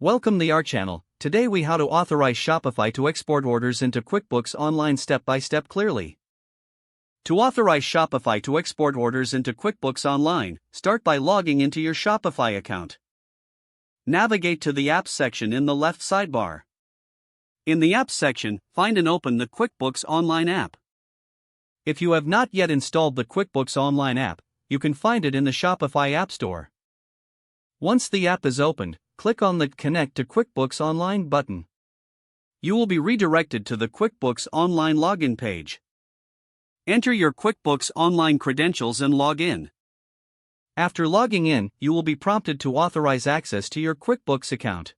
Welcome to our channel. Today we how to authorize Shopify to export orders into QuickBooks Online step by step clearly. To authorize Shopify to export orders into QuickBooks Online, start by logging into your Shopify account. Navigate to the Apps section in the left sidebar. In the Apps section, find and open the QuickBooks Online app. If you have not yet installed the QuickBooks Online app, you can find it in the Shopify App Store. Once the app is opened, click on the Connect to QuickBooks Online button. You will be redirected to the QuickBooks Online login page. Enter your QuickBooks Online credentials and log in. After logging in, you will be prompted to authorize access to your QuickBooks account.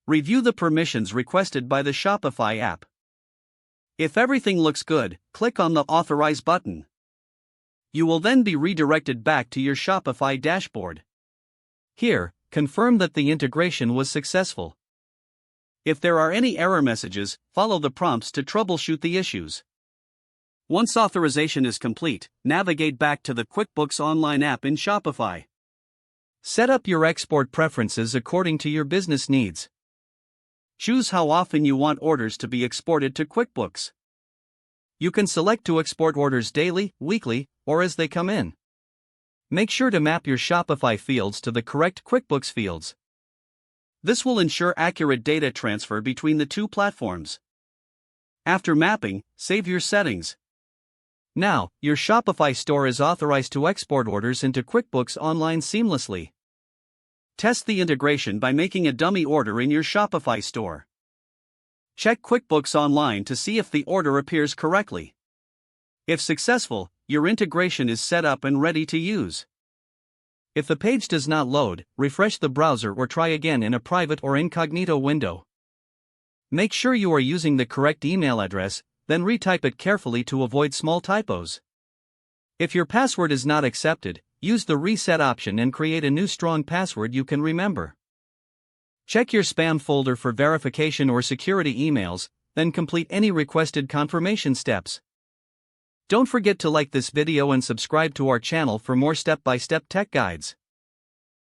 Review the permissions requested by the Shopify app. If everything looks good, click on the Authorize button. You will then be redirected back to your Shopify dashboard. Here, confirm that the integration was successful. If there are any error messages, follow the prompts to troubleshoot the issues. Once authorization is complete, navigate back to the QuickBooks Online app in Shopify. Set up your export preferences according to your business needs. Choose how often you want orders to be exported to QuickBooks. You can select to export orders daily, weekly, or as they come in. Make sure to map your Shopify fields to the correct QuickBooks fields. This will ensure accurate data transfer between the two platforms. After mapping, save your settings. Now, your Shopify store is authorized to export orders into QuickBooks Online seamlessly. Test the integration by making a dummy order in your Shopify store. Check QuickBooks Online to see if the order appears correctly. If successful, your integration is set up and ready to use. If the page does not load, refresh the browser or try again in a private or incognito window. Make sure you are using the correct email address, then retype it carefully to avoid small typos. If your password is not accepted, use the reset option and create a new strong password you can remember. Check your spam folder for verification or security emails, then complete any requested confirmation steps. Don't forget to like this video and subscribe to our channel for more step-by-step tech guides.